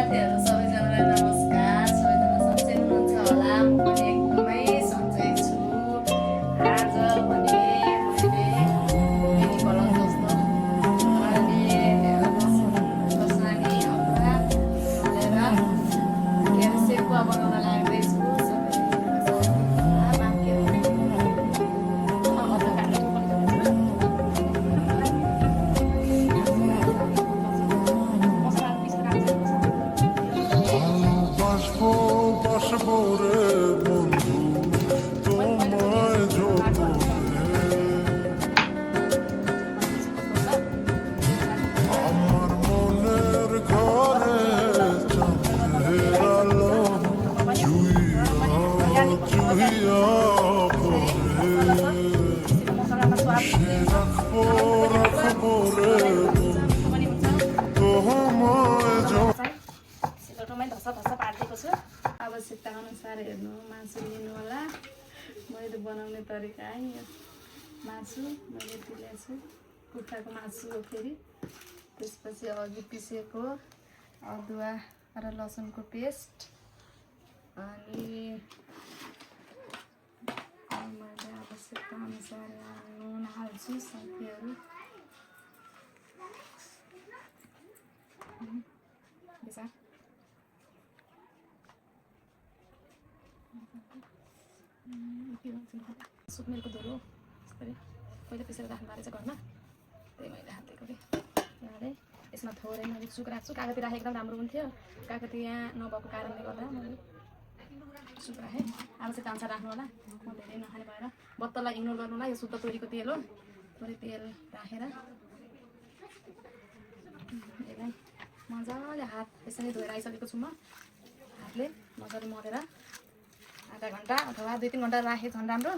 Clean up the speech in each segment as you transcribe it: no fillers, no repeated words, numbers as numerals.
साथीहरू सबैजनालाई नमस्कार। सबैजना सन्चै हुनुहुन्छ होला। म पनि एकदमै सन्चै छु। आज भने मैले मिनी भ्लग जस्तो लसुन खोर्सानी अदुवा हालेर सेकुवा बनाउन लाग्दैछु। सिलौटोमै धसा धसा पारिदिएको छु। आवश्यकता अनुसार हेर्नु मासु लिनु होला। मैले बनाउने तरिका है यो मासु मैले ल्याएको छु। कुखुराको मासु हो फेरि। त्यसपछि अघि पिसेको अदुवा र लसुनको पेस्ट अनि मैले आवश्यकता अनुसार नुन हाल्छु साथीहरू। सुक्नेको धुलो पहिले पिसेर राख्नु पारेछ घरमा, त्यही मैले हालेको थिएँ। त्यहाँबाट यसमा थोरै मैले सुक राख्छु। कागती राखेको एकदम राम्रो हुन्थ्यो। कागती यहाँ नभएको कारणले गर्दा मैले सुक राखेँ। आवश्यकता अनुसार राख्नु होला। म धेरै नखाने भएर बत्तललाई इग्नोर गर्नु होला। यो शुद्ध तोरीको तेल हो। थोरै तेल राखेर यसलाई मजाले हात यसरी धोएर आइसकेको छु। म हातले मजाले मलेर आधा घन्टा अथवा 2-3 घन्टा राखेँ झन् राम्रो।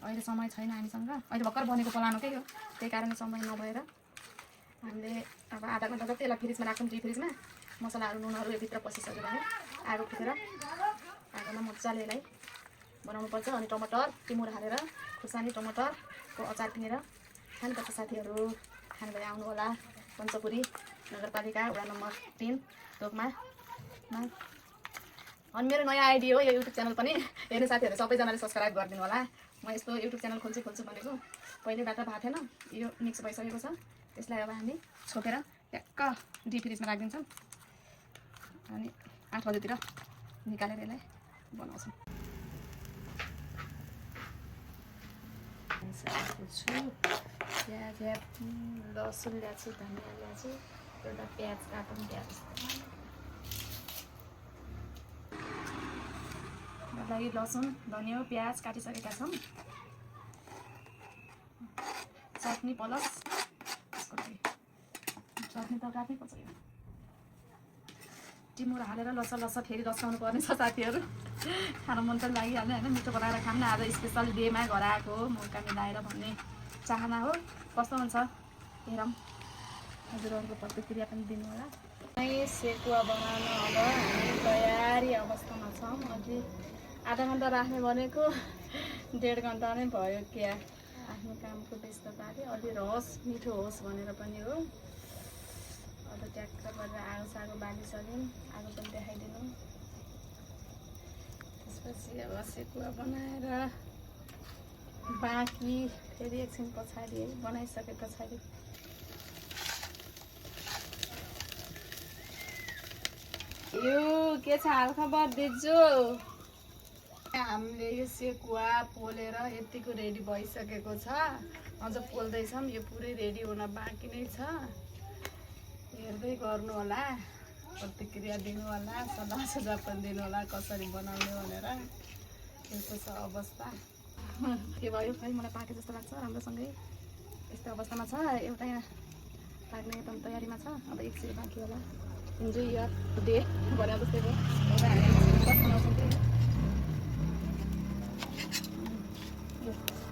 अहिले समय छैन हामीसँग। अहिले भर्खर बनेको पलानोकै हो, त्यही कारणले समय नभएर हामीले अब आधा घन्टा जति यसलाई फ्रिजमा राख्छौँ। डिप फ्रिजमा मसलाहरू नुनहरू भित्र पसिसक्यो भने आगो फुकेर आगोमा मजाले यसलाई बनाउनुपर्छ। अनि टमाटर टिमुर हालेर खुर्सानी टमाटरको अचार किनेर खानुपर्छ साथीहरू। खानुभयो आउनु होला। पञ्चपुरी नगरपालिका वडा नम्बर 3 तोकमा। अनि मेरो नयाँ आइडी हो यो युट्युब च्यानल पनि। हेर्ने साथीहरू सबैजनाले सब्सक्राइब गरिदिनु होला। म यस्तो युट्युब च्यानल खोल्छु भनेको पहिलेबाट भएको थिएन। यो मिक्स भइसकेको छ। त्यसलाई अब हामी छोपेर ट्याक्क डिप फ्रिजमा राखिदिन्छौँ अनि 8 बजेतिर निकालेर यसलाई बनाउँछौँ। प्याज लसुन ल्याएको छु, धनियाँ ल्याएको छु, एउटा प्याज काटौँ। प्याज लागि लसुन धनियाँ प्याज काटिसकेका छौँ। चटनी प्लस यसको लागि चटनी त काट्नैपर्छ। यो टिमुर हालेर लसा फेरि रसाउनु पर्ने छ साथीहरू। खान मन पनि लागिहाल्यो होइन। मिठो बनाएर खाऊँ न आज स्पेसल डेमा घर आएको मौका मिलाएर भन्ने चाहना हो। कस्तो हुन्छ हेरौँ। हजुरहरूको प्रतिक्रिया पनि दिनु होला। सेकुवा बनाउन अब हामी तयारी अवस्थामा छौँ। अझै आधा घन्टा राख्ने भनेको 1.5 घन्टा नै भयो क्या। आफ्नो कामको व्यस्तताले अलि रस मिठो होस् भनेर पनि हो। अब ट्याक्क गरेर आगो सागो बालिसक्यौँ। आगो पनि देखाइदिनु। त्यसपछि अब सेकुवा बनाएर बाँकी फेरि एकछिन पछाडि बनाइसके पछाडि यो के छ हालखबर दिजु? हामीले यो सेकुवा पोलेर यतिको रेडी भइसकेको छ। अझ पोल्दैछौँ। यो पुरै रेडी हुन बाँकी नै छ। हेर्दै गर्नु होला, प्रतिक्रिया दिनु होला, सल्लाह सुझाव पनि दिनु होला कसरी बनाउने भनेर। यस्तो छ अवस्था। के भयो खै मलाई पाके जस्तो लाग्छ राम्रोसँगै। यस्तो अवस्थामा छ। एउटा यहाँ पाक्ने एकदम तयारीमा छ। अब 1 सिल बाँकी होला। इन्जोय यर डे भने जस्तै भयो।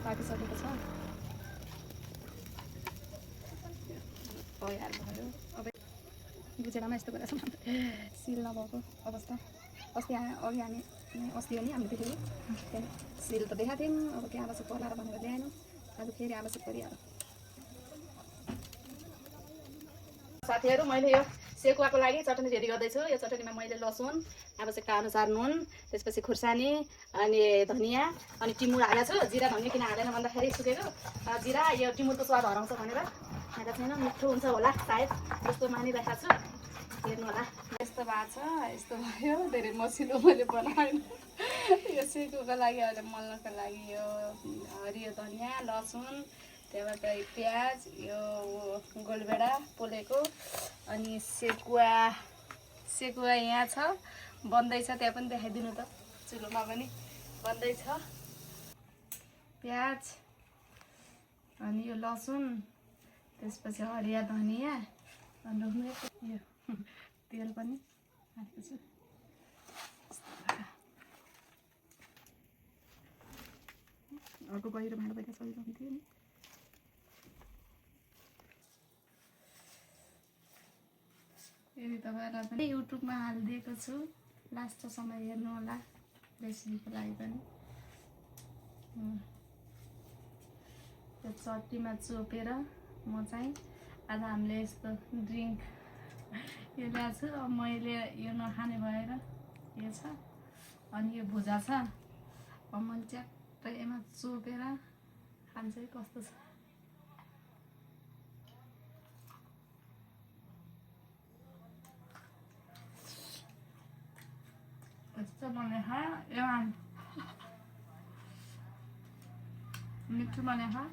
पाकिसकेको छ। तयार भयो। अब बुझेरमा यस्तो गरेर सिल नभएको अवस्था। अस्ति अघि हामी अस्ति हो नि हामीले देखेको। त्यहाँदेखि सिल त देखाएको थियौँ। अब के आवश्यक पर्ला भनेर ल्याएनौँ। आज फेरि आवश्यक परिहाल्यो। साथीहरू मैले यो सेकुवाको लागि चटनी रेडी गर्दैछु। यो चटनीमा मैले लसुन, आवश्यकता अनुसार नुन, त्यसपछि खुर्सानी अनि धनियाँ अनि टिमुर हालेको छु। जिरा धनियाँ किन हालेन भन्दाखेरि सुकेको जिरा यो टिमुरको स्वाद हराउँछ भनेर हालेको छैन। मिठो हुन्छ होला सायद जस्तो मानिरहेको छु, हेर्नु होला। यस्तो भएको छ, यस्तो भयो। धेरै मसिलो मैले बनाएन। यो सेकुको लागि अहिले मल्नको लागि यो हरियो धनियाँ, लसुन, त्यहाँबाट प्याज, यो गोलभेडा पोलेको अनि सेकुवा यहाँ छ, बन्दैछ। त्यहाँ पनि देखाइदिनु त, चुलोमा पनि बन्दैछ। प्याज अनि यो लसुन, त्यसपछि हरिया धनियाँ अनि यो तेल पनि हालेको छु। अर्को गहिरो भाँडा भएका सजिलो हुन्थ्यो नि। यदि तपाईँहरूलाई पनि युट्युबमा हालिदिएको छु, लास्टसम्म हेर्नु होला रेसिपीको लागि पनि। त्यो चट्नीमा चोपेर म चाहिँ आज हामीले यस्तो ड्रिङ्क यो ल्याएको छु। अब मैले यो नखाने भएर यो छ अनि यो भुजा छ। अब मैले च्याट्टै यसमा चोपेर खान्छ है कस्तो छ। यस्तो बनाएको मिठो बनाएको